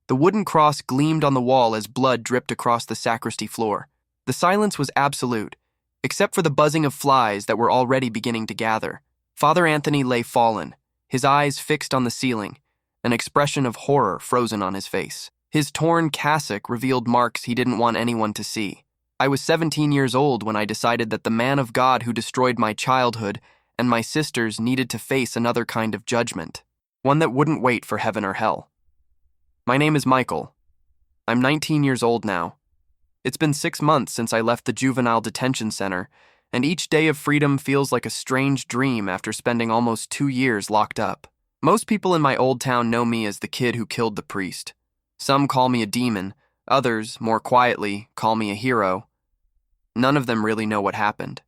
The wooden cross gleamed on the wall as blood dripped across the sacristy floor. The silence was absolute, except for the buzzing of flies that were already beginning to gather. Father Anthony lay fallen, his eyes fixed on the ceiling, an expression of horror frozen on his face. His torn cassock revealed marks he didn't want anyone to see. I was 17 years old when I decided that the man of God who destroyed my childhood and my sisters needed to face another kind of judgment, one that wouldn't wait for heaven or hell. My name is Michael. I'm 19 years old now. It's been 6 months since I left the juvenile detention center, and each day of freedom feels like a strange dream after spending almost 2 years locked up. Most people in my old town know me as the kid who killed the priest. Some call me a demon, others, more quietly, call me a hero. None of them really know what happened.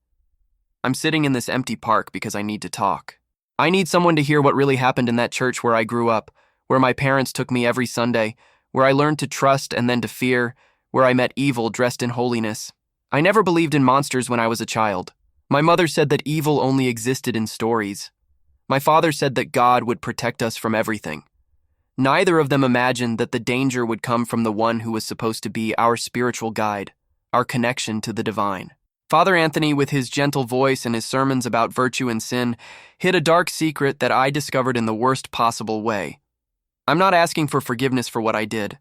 I'm sitting in this empty park because I need to talk. I need someone to hear what really happened in that church where I grew up, where my parents took me every Sunday, where I learned to trust and then to fear, where I met evil dressed in holiness. I never believed in monsters when I was a child. My mother said that evil only existed in stories. My father said that God would protect us from everything. Neither of them imagined that the danger would come from the one who was supposed to be our spiritual guide, our connection to the divine. Father Anthony, with his gentle voice and his sermons about virtue and sin, hid a dark secret that I discovered in the worst possible way. I'm not asking for forgiveness for what I did.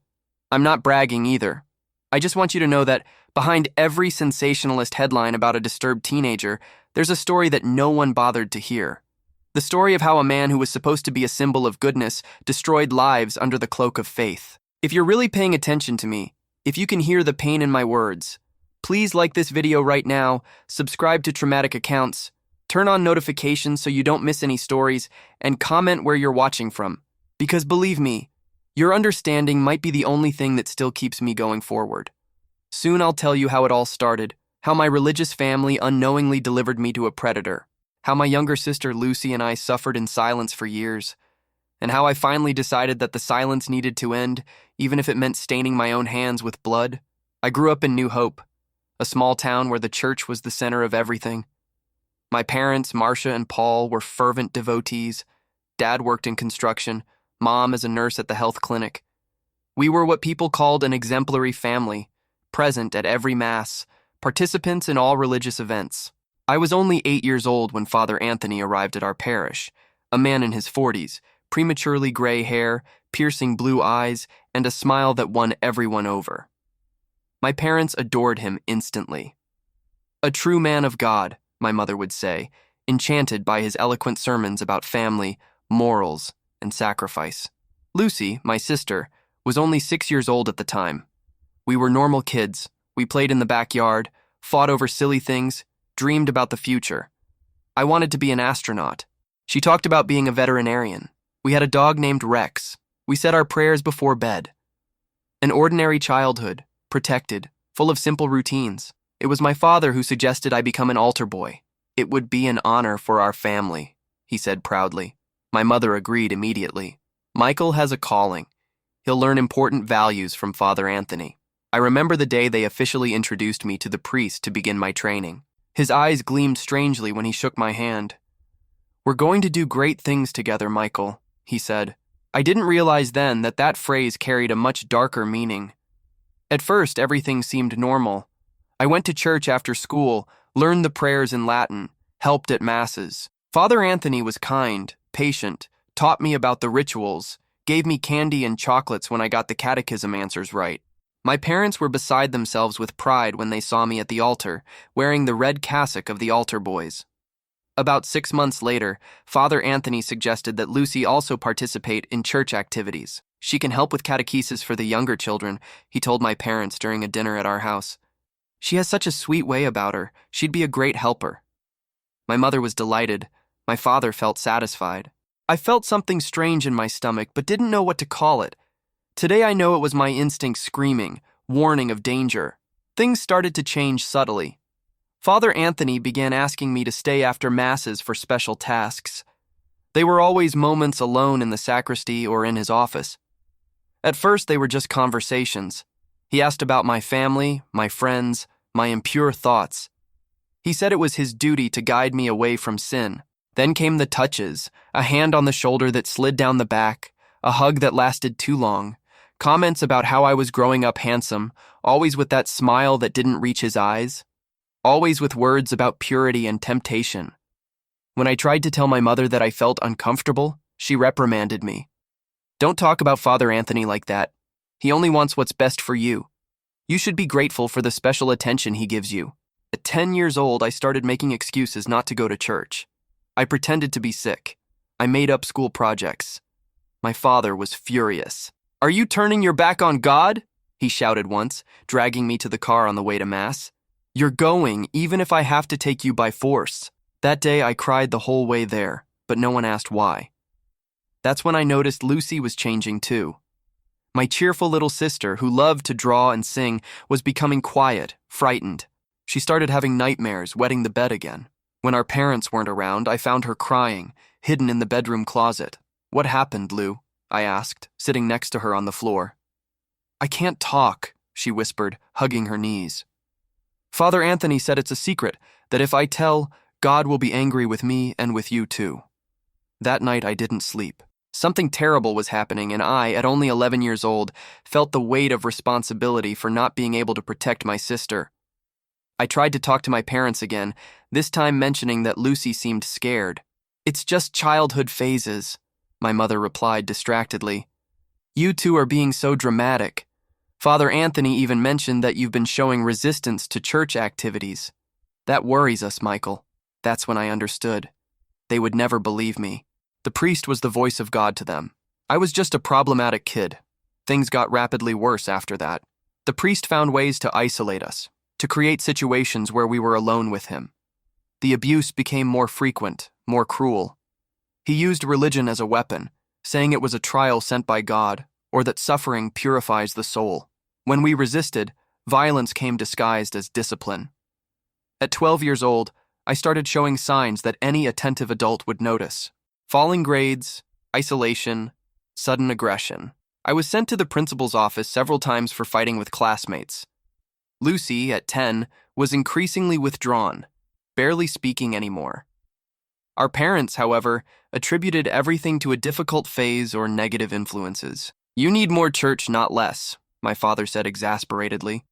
I'm not bragging either. I just want you to know that behind every sensationalist headline about a disturbed teenager, there's a story that no one bothered to hear. The story of how a man who was supposed to be a symbol of goodness destroyed lives under the cloak of faith. If you're really paying attention to me, if you can hear the pain in my words, please like this video right now, subscribe to Traumatic Accounts, turn on notifications so you don't miss any stories, and comment where you're watching from. Because believe me, your understanding might be the only thing that still keeps me going forward. Soon I'll tell you how it all started, how my religious family unknowingly delivered me to a predator, how my younger sister Lucy and I suffered in silence for years, and how I finally decided that the silence needed to end, even if it meant staining my own hands with blood. I grew up in New Hope, a small town where the church was the center of everything. My parents, Marcia and Paul, were fervent devotees. Dad worked in construction, Mom as a nurse at the health clinic. We were what people called an exemplary family, present at every mass, participants in all religious events. I was only 8 years old when Father Anthony arrived at our parish, a man in his 40s, prematurely gray hair, piercing blue eyes, and a smile that won everyone over. My parents adored him instantly. A true man of God, my mother would say, enchanted by his eloquent sermons about family, morals, and sacrifice. Lucy, my sister, was only 6 years old at the time. We were normal kids. We played in the backyard, fought over silly things, dreamed about the future. I wanted to be an astronaut. She talked about being a veterinarian. We had a dog named Rex. We said our prayers before bed. An ordinary childhood, protected, full of simple routines. It was my father who suggested I become an altar boy. It would be an honor for our family, he said proudly. My mother agreed immediately. Michael has a calling. He'll learn important values from Father Anthony. I remember the day they officially introduced me to the priest to begin my training. His eyes gleamed strangely when he shook my hand. "We're going to do great things together, Michael," he said. I didn't realize then that that phrase carried a much darker meaning. At first, everything seemed normal. I went to church after school, learned the prayers in Latin, helped at masses. Father Anthony was kind, patient, taught me about the rituals, gave me candy and chocolates when I got the catechism answers right. My parents were beside themselves with pride when they saw me at the altar, wearing the red cassock of the altar boys. About 6 months later, Father Anthony suggested that Lucy also participate in church activities. She can help with catechesis for the younger children, he told my parents during a dinner at our house. She has such a sweet way about her. She'd be a great helper. My mother was delighted. My father felt satisfied. I felt something strange in my stomach, but didn't know what to call it. Today I know it was my instinct screaming, warning of danger. Things started to change subtly. Father Anthony began asking me to stay after masses for special tasks. They were always moments alone in the sacristy or in his office. At first they were just conversations. He asked about my family, my friends, my impure thoughts. He said it was his duty to guide me away from sin. Then came the touches, a hand on the shoulder that slid down the back, a hug that lasted too long, Comments about how I was growing up handsome, always with that smile that didn't reach his eyes, always with words about purity and temptation. When I tried to tell my mother that I felt uncomfortable, she reprimanded me. "Don't talk about Father Anthony like that. He only wants what's best for you. You should be grateful for the special attention he gives you." At 10 years old, I started making excuses not to go to church. I pretended to be sick. I made up school projects. My father was furious. "Are you turning your back on God?" he shouted once, dragging me to the car on the way to Mass. "You're going, even if I have to take you by force." That day, I cried the whole way there, but no one asked why. That's when I noticed Lucy was changing too. My cheerful little sister, who loved to draw and sing, was becoming quiet, frightened. She started having nightmares, wetting the bed again. When our parents weren't around, I found her crying, hidden in the bedroom closet. "What happened, Lou?" I asked, sitting next to her on the floor. "I can't talk," she whispered, hugging her knees. "Father Anthony said it's a secret, that if I tell, God will be angry with me and with you too." That night I didn't sleep. Something terrible was happening, and I, at only 11 years old, felt the weight of responsibility for not being able to protect my sister. I tried to talk to my parents again, this time mentioning that Lucy seemed scared. "It's just childhood phases," my mother replied distractedly. "You two are being so dramatic. Father Anthony even mentioned that you've been showing resistance to church activities. That worries us, Michael." That's when I understood. They would never believe me. The priest was the voice of God to them. I was just a problematic kid. Things got rapidly worse after that. The priest found ways to isolate us, to create situations where we were alone with him. The abuse became more frequent, more cruel. He used religion as a weapon, saying it was a trial sent by God, or that suffering purifies the soul. When we resisted, violence came disguised as discipline. At 12 years old, I started showing signs that any attentive adult would notice. Falling grades, isolation, sudden aggression. I was sent to the principal's office several times for fighting with classmates. Lucy, at 10, was increasingly withdrawn, barely speaking anymore. Our parents, however, attributed everything to a difficult phase or negative influences. "You need more church, not less," my father said exasperatedly.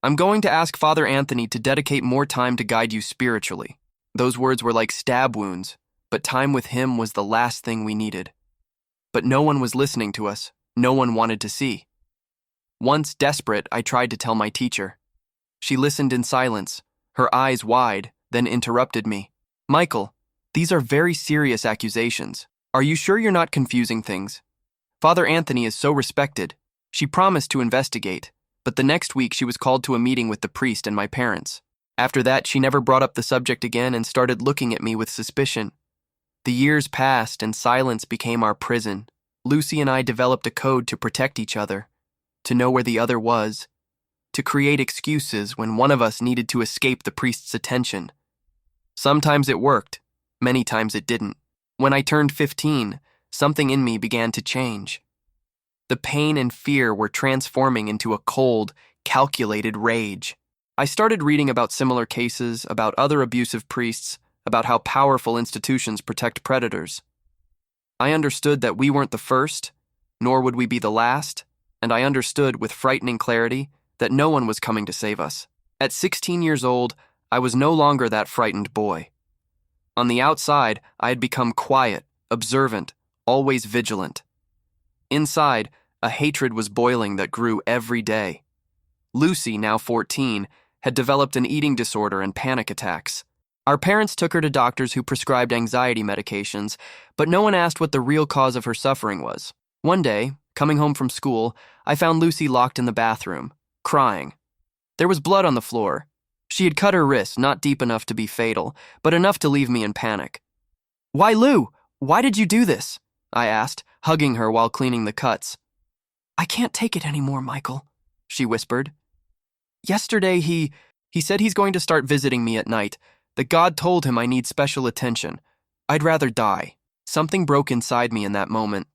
"I'm going to ask Father Anthony to dedicate more time to guide you spiritually." Those words were like stab wounds, but time with him was the last thing we needed. But no one was listening to us. No one wanted to see. Once, desperate, I tried to tell my teacher. She listened in silence, her eyes wide, then interrupted me. "Michael, these are very serious accusations. Are you sure you're not confusing things? Father Anthony is so respected." She promised to investigate, but the next week she was called to a meeting with the priest and my parents. After that, she never brought up the subject again and started looking at me with suspicion. The years passed and silence became our prison. Lucy and I developed a code to protect each other, to know where the other was, to create excuses when one of us needed to escape the priest's attention. Sometimes it worked, many times it didn't. When I turned 15, something in me began to change. The pain and fear were transforming into a cold, calculated rage. I started reading about similar cases, about other abusive priests, about how powerful institutions protect predators. I understood that we weren't the first, nor would we be the last, and I understood with frightening clarity that no one was coming to save us. At 16 years old, I was no longer that frightened boy. On the outside, I had become quiet, observant, always vigilant. Inside, a hatred was boiling that grew every day. Lucy, now 14, had developed an eating disorder and panic attacks. Our parents took her to doctors who prescribed anxiety medications, but no one asked what the real cause of her suffering was. One day, coming home from school, I found Lucy locked in the bathroom, crying. There was blood on the floor. She had cut her wrist, not deep enough to be fatal, but enough to leave me in panic. "Why, Lou? Why did you do this?" I asked, hugging her while cleaning the cuts. "I can't take it anymore, Michael," she whispered. "Yesterday he said he's going to start visiting me at night, that God told him I need special attention. I'd rather die." Something broke inside me in that moment.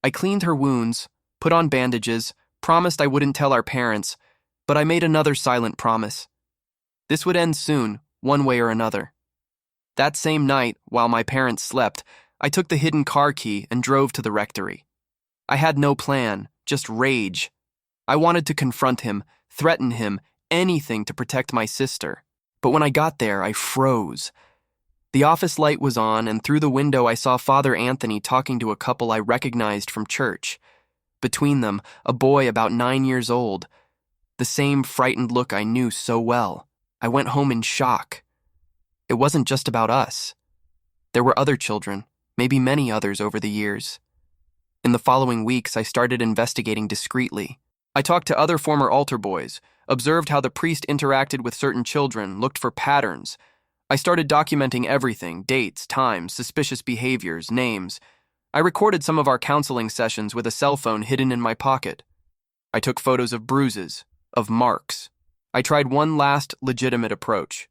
I cleaned her wounds, put on bandages, promised I wouldn't tell our parents, but I made another silent promise. This would end soon, one way or another. That same night, while my parents slept, I took the hidden car key and drove to the rectory. I had no plan, just rage. I wanted to confront him, threaten him, anything to protect my sister. But when I got there, I froze. The office light was on, and through the window I saw Father Anthony talking to a couple I recognized from church. Between them, a boy about 9 years old. The same frightened look I knew so well. I went home in shock. It wasn't just about us. There were other children, maybe many others over the years. In the following weeks, I started investigating discreetly. I talked to other former altar boys, observed how the priest interacted with certain children, looked for patterns. I started documenting everything: dates, times, suspicious behaviors, names. I recorded some of our counseling sessions with a cell phone hidden in my pocket. I took photos of bruises, of marks. I tried one last legitimate approach.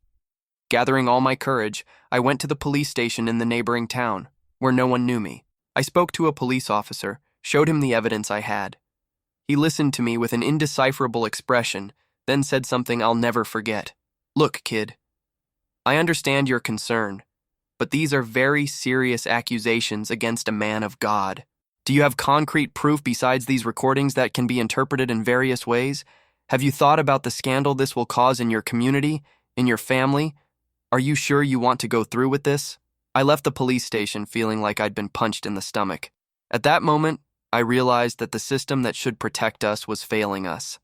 Gathering all my courage, I went to the police station in the neighboring town, where no one knew me. I spoke to a police officer, showed him the evidence I had. He listened to me with an indecipherable expression, then said something I'll never forget. "Look, kid, I understand your concern, but these are very serious accusations against a man of God. Do you have concrete proof besides these recordings that can be interpreted in various ways? Have you thought about the scandal this will cause in your community, in your family? Are you sure you want to go through with this?" I left the police station feeling like I'd been punched in the stomach. At that moment, I realized that the system that should protect us was failing us.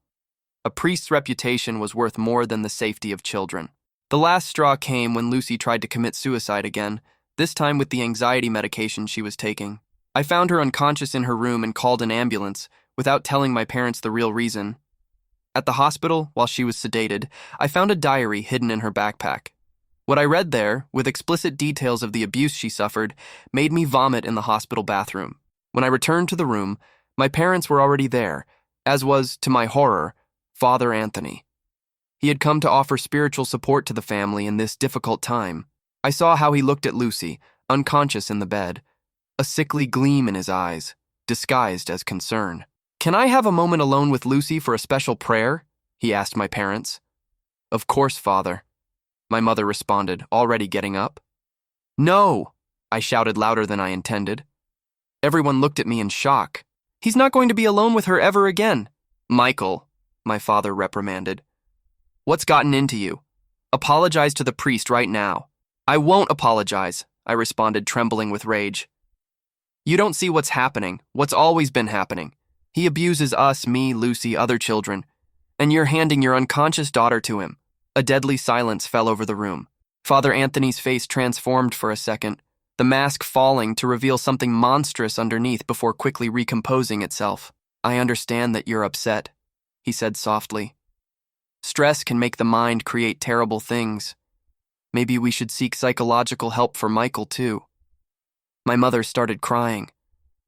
A priest's reputation was worth more than the safety of children. The last straw came when Lucy tried to commit suicide again, this time with the anxiety medication she was taking. I found her unconscious in her room and called an ambulance, without telling my parents the real reason. At the hospital, while she was sedated, I found a diary hidden in her backpack. What I read there, with explicit details of the abuse she suffered, made me vomit in the hospital bathroom. When I returned to the room, my parents were already there, as was, to my horror, Father Anthony. He had come to offer spiritual support to the family in this difficult time. I saw how he looked at Lucy, unconscious in the bed, a sickly gleam in his eyes, disguised as concern. "Can I have a moment alone with Lucy for a special prayer?" he asked my parents. "Of course, Father," my mother responded, already getting up. "No!" I shouted louder than I intended. Everyone looked at me in shock. "He's not going to be alone with her ever again." "Michael," my father reprimanded. "What's gotten into you? Apologize to the priest right now." "I won't apologize," I responded, trembling with rage. "You don't see what's happening, what's always been happening. He abuses us, me, Lucy, other children, and you're handing your unconscious daughter to him." A deadly silence fell over the room. Father Anthony's face transformed for a second, the mask falling to reveal something monstrous underneath before quickly recomposing itself. "I understand that you're upset," he said softly. "Stress can make the mind create terrible things. Maybe we should seek psychological help for Michael, too." My mother started crying.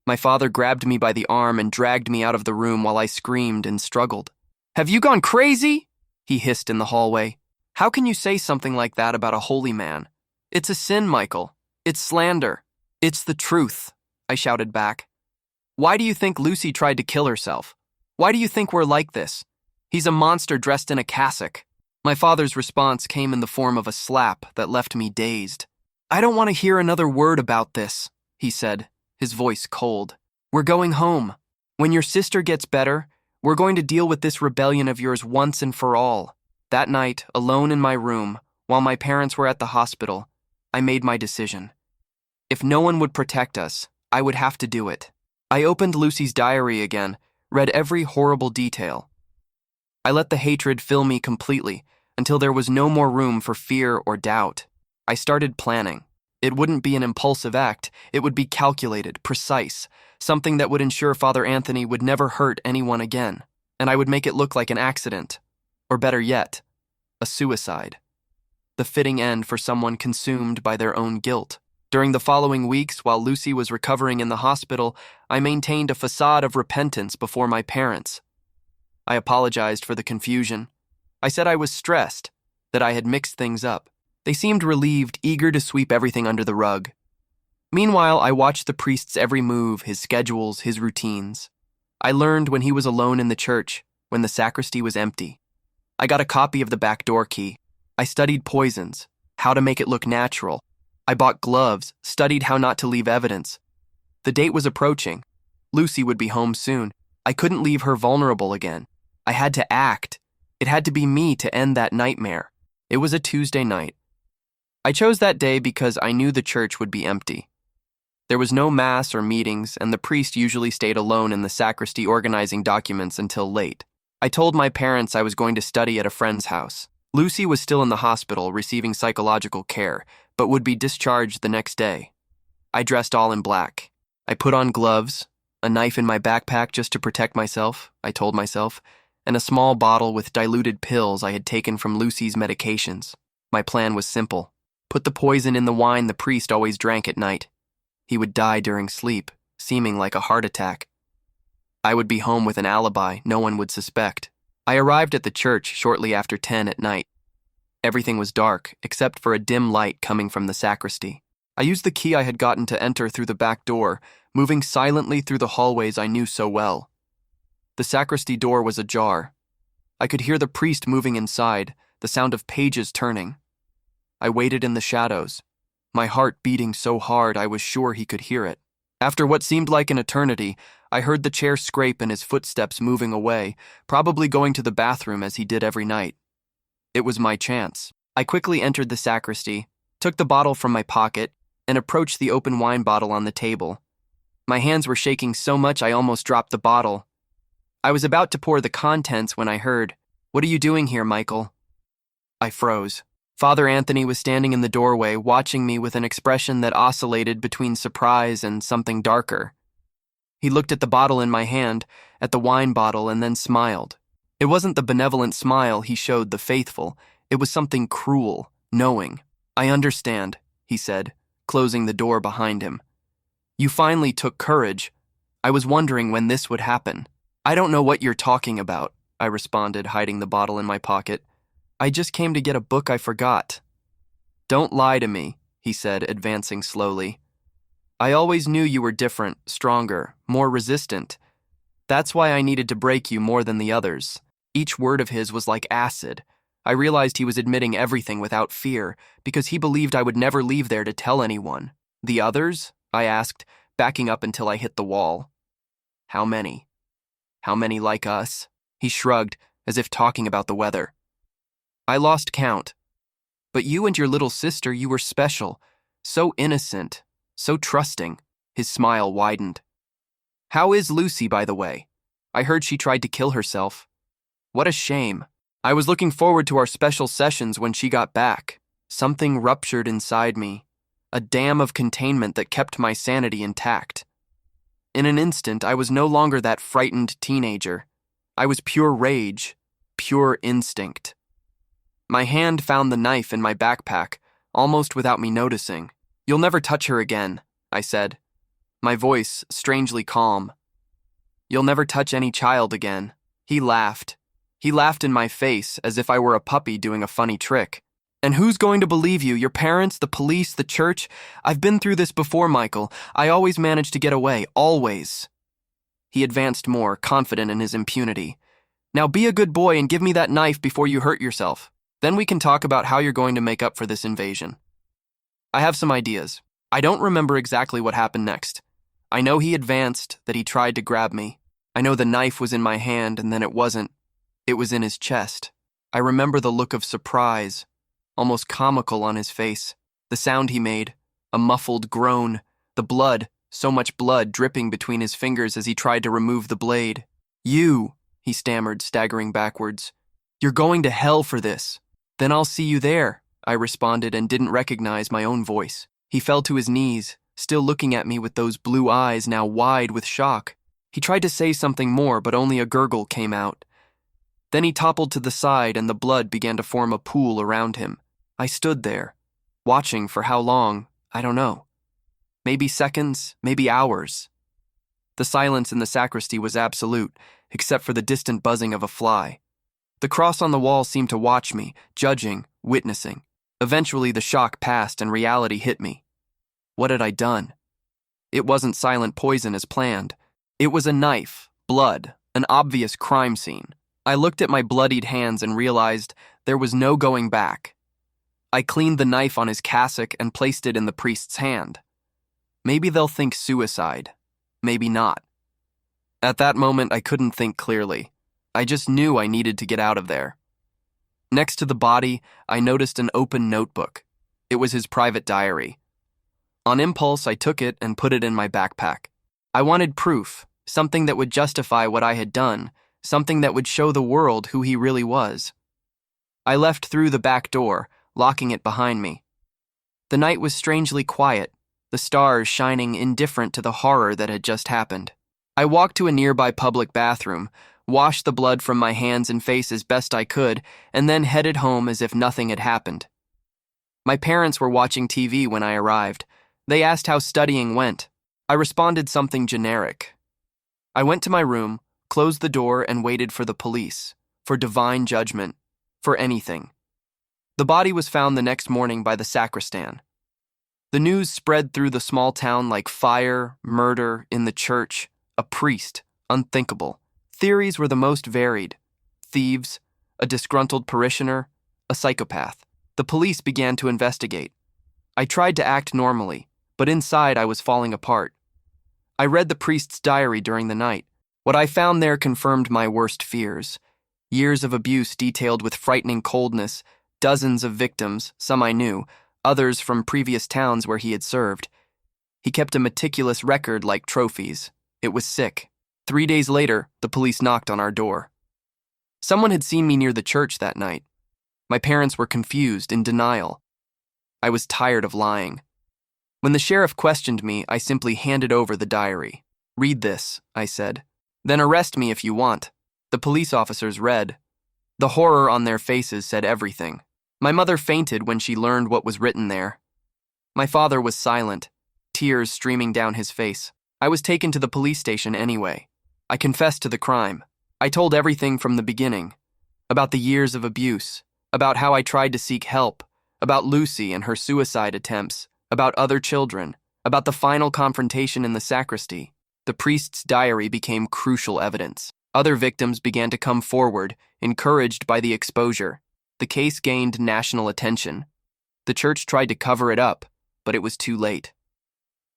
My father grabbed me by the arm and dragged me out of the room while I screamed and struggled. "Have you gone crazy?" he hissed in the hallway. "How can you say something like that about a holy man? It's a sin, Michael. It's slander." "It's the truth," I shouted back. "Why do you think Lucy tried to kill herself? Why do you think we're like this? He's a monster dressed in a cassock." My father's response came in the form of a slap that left me dazed. "I don't want to hear another word about this," he said, his voice cold. "We're going home. When your sister gets better, we're going to deal with this rebellion of yours once and for all." That night, alone in my room, while my parents were at the hospital, I made my decision. If no one would protect us, I would have to do it. I opened Lucy's diary again, read every horrible detail. I let the hatred fill me completely until there was no more room for fear or doubt. I started planning. It wouldn't be an impulsive act, it would be calculated, precise, something that would ensure Father Anthony would never hurt anyone again, and I would make it look like an accident, or better yet, a suicide. The fitting end for someone consumed by their own guilt. During the following weeks, while Lucy was recovering in the hospital, I maintained a facade of repentance before my parents. I apologized for the confusion. I said I was stressed, that I had mixed things up. They seemed relieved, eager to sweep everything under the rug. Meanwhile, I watched the priest's every move, his schedules, his routines. I learned when he was alone in the church, when the sacristy was empty. I got a copy of the back door key. I studied poisons, how to make it look natural. I bought gloves, studied how not to leave evidence. The date was approaching. Lucy would be home soon. I couldn't leave her vulnerable again. I had to act. It had to be me to end that nightmare. It was a Tuesday night. I chose that day because I knew the church would be empty. There was no mass or meetings, and the priest usually stayed alone in the sacristy organizing documents until late. I told my parents I was going to study at a friend's house. Lucy was still in the hospital receiving psychological care, but would be discharged the next day. I dressed all in black. I put on gloves, a knife in my backpack just to protect myself, I told myself, and a small bottle with diluted pills I had taken from Lucy's medications. My plan was simple. Put the poison in the wine the priest always drank at night. He would die during sleep, seeming like a heart attack. I would be home with an alibi no one would suspect. I arrived at the church shortly after 10 at night. Everything was dark, except for a dim light coming from the sacristy. I used the key I had gotten to enter through the back door, moving silently through the hallways I knew so well. The sacristy door was ajar. I could hear the priest moving inside, the sound of pages turning. I waited in the shadows, my heart beating so hard I was sure he could hear it. After what seemed like an eternity, I heard the chair scrape and his footsteps moving away, probably going to the bathroom as he did every night. It was my chance. I quickly entered the sacristy, took the bottle from my pocket, and approached the open wine bottle on the table. My hands were shaking so much I almost dropped the bottle. I was about to pour the contents when I heard, "What are you doing here, Michael?" I froze. Father Anthony was standing in the doorway, watching me with an expression that oscillated between surprise and something darker. He looked at the bottle in my hand, at the wine bottle, and then smiled. It wasn't the benevolent smile he showed the faithful. It was something cruel, knowing. "I understand," he said, closing the door behind him. "You finally took courage. I was wondering when this would happen." "I don't know what you're talking about," I responded, hiding the bottle in my pocket. "I just came to get a book I forgot." "Don't lie to me," he said, advancing slowly. "I always knew you were different, stronger, more resistant. That's why I needed to break you more than the others." Each word of his was like acid. I realized he was admitting everything without fear, because he believed I would never leave there to tell anyone. "The others?" I asked, backing up until I hit the wall. "How many? How many like us?" He shrugged, as if talking about the weather. "I lost count. But you and your little sister, you were special. So innocent, so trusting." His smile widened. "How is Lucy, by the way? I heard she tried to kill herself. What a shame. I was looking forward to our special sessions when she got back. Something ruptured inside me, a dam of containment that kept my sanity intact. In an instant, I was no longer that frightened teenager. I was pure rage, pure instinct." My hand found the knife in my backpack, almost without me noticing. "You'll never touch her again," I said, my voice strangely calm. "You'll never touch any child again." He laughed. He laughed in my face as if I were a puppy doing a funny trick. "And who's going to believe you? Your parents, the police, the church? I've been through this before, Michael. I always managed to get away, always." He advanced more, confident in his impunity. "Now be a good boy and give me that knife before you hurt yourself. Then we can talk about how you're going to make up for this invasion." I have some ideas. I don't remember exactly what happened next. I know he advanced, that he tried to grab me. I know the knife was in my hand and then it wasn't. It was in his chest. I remember the look of surprise, almost comical on his face. The sound he made, a muffled groan. The blood, so much blood dripping between his fingers as he tried to remove the blade. "You," he stammered, staggering backwards. "You're going to hell for this." "Then I'll see you there," I responded and didn't recognize my own voice. He fell to his knees, still looking at me with those blue eyes now wide with shock. He tried to say something more, but only a gurgle came out. Then he toppled to the side and the blood began to form a pool around him. I stood there, watching for how long, I don't know. Maybe seconds, maybe hours. The silence in the sacristy was absolute, except for the distant buzzing of a fly. The cross on the wall seemed to watch me, judging, witnessing. Eventually the shock passed and reality hit me. What had I done? It wasn't silent poison as planned. It was a knife, blood, an obvious crime scene. I looked at my bloodied hands and realized there was no going back. I cleaned the knife on his cassock and placed it in the priest's hand. Maybe they'll think suicide. Maybe not. At that moment, I couldn't think clearly. I just knew I needed to get out of there. Next to the body, I noticed an open notebook. It was his private diary. On impulse, I took it and put it in my backpack. I wanted proof, something that would justify what I had done, something that would show the world who he really was. I left through the back door, locking it behind me. The night was strangely quiet, the stars shining indifferent to the horror that had just happened. I walked to a nearby public bathroom, washed the blood from my hands and face as best I could, and then headed home as if nothing had happened. My parents were watching TV when I arrived. They asked how studying went. I responded something generic. I went to my room, closed the door, and waited for the police, for divine judgment, for anything. The body was found the next morning by the sacristan. The news spread through the small town like fire, murder, in the church, a priest, unthinkable. Theories were the most varied. Thieves, a disgruntled parishioner, a psychopath. The police began to investigate. I tried to act normally, but inside I was falling apart. I read the priest's diary during the night. What I found there confirmed my worst fears. Years of abuse detailed with frightening coldness, dozens of victims, some I knew, others from previous towns where he had served. He kept a meticulous record like trophies. It was sick. 3 days later, the police knocked on our door. Someone had seen me near the church that night. My parents were confused, in denial. I was tired of lying. When the sheriff questioned me, I simply handed over the diary. "Read this," I said. "Then arrest me if you want." The police officers read. The horror on their faces said everything. My mother fainted when she learned what was written there. My father was silent, tears streaming down his face. I was taken to the police station anyway. I confessed to the crime. I told everything from the beginning. About the years of abuse, about how I tried to seek help, about Lucy and her suicide attempts, about other children, about the final confrontation in the sacristy. The priest's diary became crucial evidence. Other victims began to come forward, encouraged by the exposure. The case gained national attention. The church tried to cover it up, but it was too late.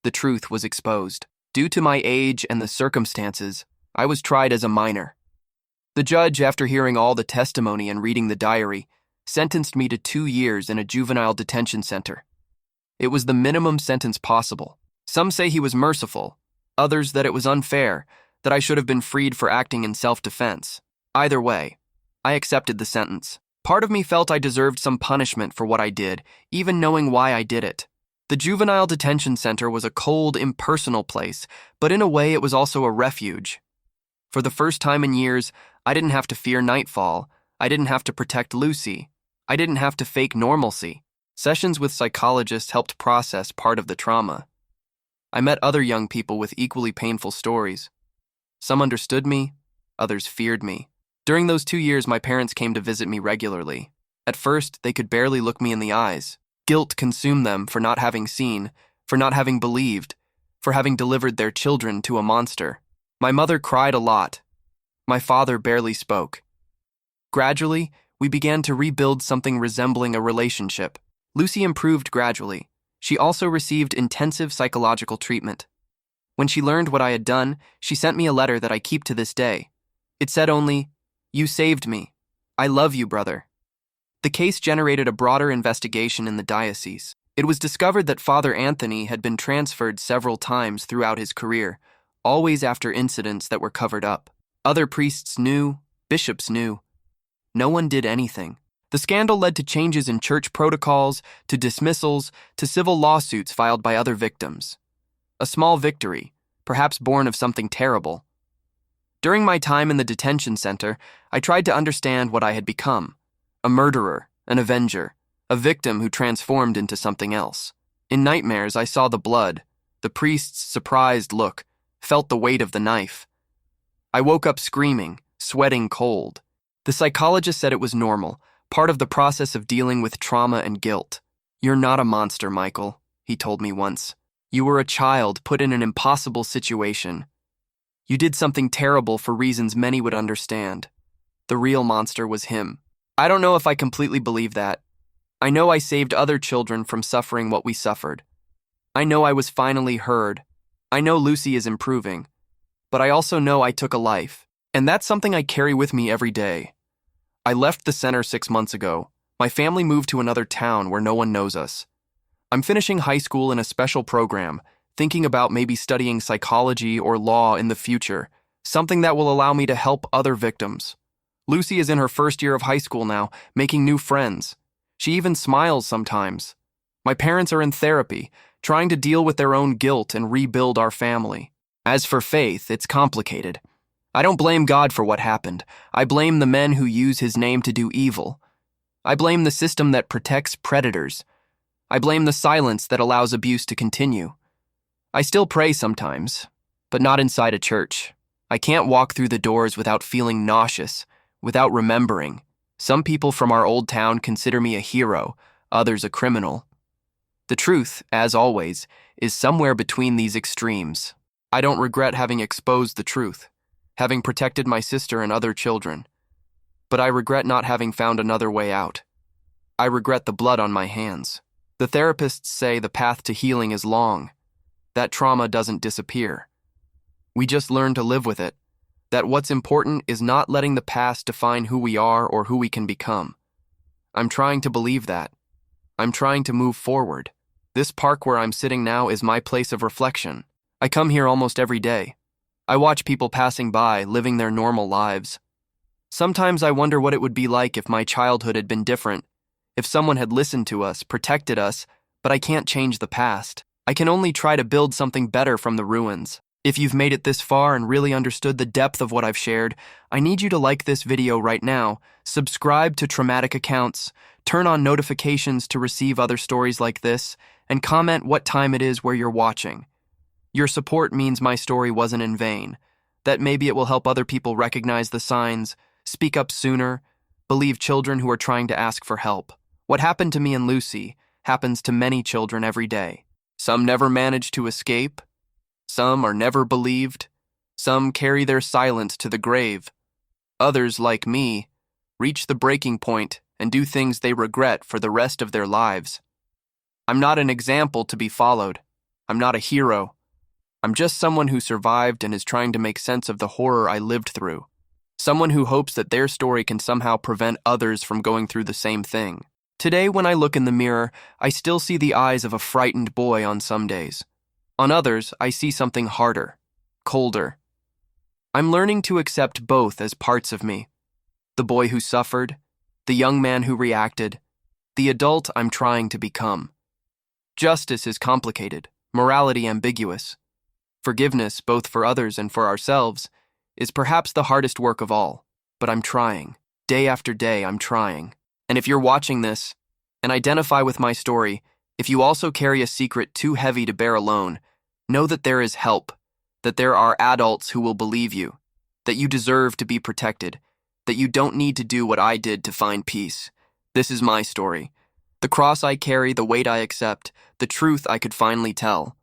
The truth was exposed. Due to my age and the circumstances, I was tried as a minor. The judge, after hearing all the testimony and reading the diary, sentenced me to 2 years in a juvenile detention center. It was the minimum sentence possible. Some say he was merciful, others that it was unfair, that I should have been freed for acting in self-defense. Either way, I accepted the sentence. Part of me felt I deserved some punishment for what I did, even knowing why I did it. The juvenile detention center was a cold, impersonal place, but in a way it was also a refuge. For the first time in years, I didn't have to fear nightfall. I didn't have to protect Lucy. I didn't have to fake normalcy. Sessions with psychologists helped process part of the trauma. I met other young people with equally painful stories. Some understood me, others feared me. During those 2 years, my parents came to visit me regularly. At first, they could barely look me in the eyes. Guilt consumed them for not having seen, for not having believed, for having delivered their children to a monster. My mother cried a lot. My father barely spoke. Gradually, we began to rebuild something resembling a relationship. Lucy improved gradually. She also received intensive psychological treatment. When she learned what I had done, she sent me a letter that I keep to this day. It said only, "You saved me. I love you, brother." The case generated a broader investigation in the diocese. It was discovered that Father Anthony had been transferred several times throughout his career, always after incidents that were covered up. Other priests knew, bishops knew. No one did anything. The scandal led to changes in church protocols, to dismissals, to civil lawsuits filed by other victims. A small victory, perhaps born of something terrible. During my time in the detention center, I tried to understand what I had become. A murderer, an avenger, a victim who transformed into something else. In nightmares, I saw the blood, the priest's surprised look, felt the weight of the knife. I woke up screaming, sweating cold. The psychologist said it was normal, part of the process of dealing with trauma and guilt. "You're not a monster, Michael," he told me once. "You were a child put in an impossible situation. You did something terrible for reasons many would understand. The real monster was him." I don't know if I completely believe that. I know I saved other children from suffering what we suffered. I know I was finally heard. I know Lucy is improving. but I also know I took a life, and that's something I carry with me every day. I left the center 6 months ago. My family moved to another town where no one knows us. I'm finishing high school in a special program, thinking about maybe studying psychology or law in the future, something that will allow me to help other victims. Lucy is in her first year of high school now, making new friends. She even smiles sometimes. My parents are in therapy, trying to deal with their own guilt and rebuild our family. As for Faith, it's complicated. I don't blame God for what happened. I blame the men who use his name to do evil. I blame the system that protects predators. I blame the silence that allows abuse to continue. I still pray sometimes, but not inside a church. I can't walk through the doors without feeling nauseous, without remembering. Some people from our old town consider me a hero, others a criminal. The truth, as always, is somewhere between these extremes. I don't regret having exposed the truth, having protected my sister and other children. But I regret not having found another way out. I regret the blood on my hands. The therapists say the path to healing is long. That trauma doesn't disappear. We just learn to live with it. That what's important is not letting the past define who we are or who we can become. I'm trying to believe that. I'm trying to move forward. This park where I'm sitting now is my place of reflection. I come here almost every day. I watch people passing by, living their normal lives. Sometimes I wonder what it would be like if my childhood had been different, if someone had listened to us, protected us, but I can't change the past. I can only try to build something better from the ruins. If you've made it this far and really understood the depth of what I've shared, I need you to like this video right now, subscribe to Traumatic Accounts, turn on notifications to receive other stories like this, and comment what time it is where you're watching. Your support means my story wasn't in vain, that maybe it will help other people recognize the signs, speak up sooner, believe children who are trying to ask for help. What happened to me and Lucy happens to many children every day. Some never manage to escape. Some are never believed. Some carry their silence to the grave. Others, like me, reach the breaking point and do things they regret for the rest of their lives. I'm not an example to be followed. I'm not a hero. I'm just someone who survived and is trying to make sense of the horror I lived through. Someone who hopes that their story can somehow prevent others from going through the same thing. Today, when I look in the mirror, I still see the eyes of a frightened boy on some days. On others, I see something harder, colder. I'm learning to accept both as parts of me. The boy who suffered, the young man who reacted, the adult I'm trying to become. Justice is complicated, morality ambiguous. Forgiveness, both for others and for ourselves, is perhaps the hardest work of all. But I'm trying. Day after day, I'm trying. And if you're watching this and identify with my story, if you also carry a secret too heavy to bear alone, know that there is help, that there are adults who will believe you, that you deserve to be protected, that you don't need to do what I did to find peace. This is my story. The cross I carry, the weight I accept, the truth I could finally tell.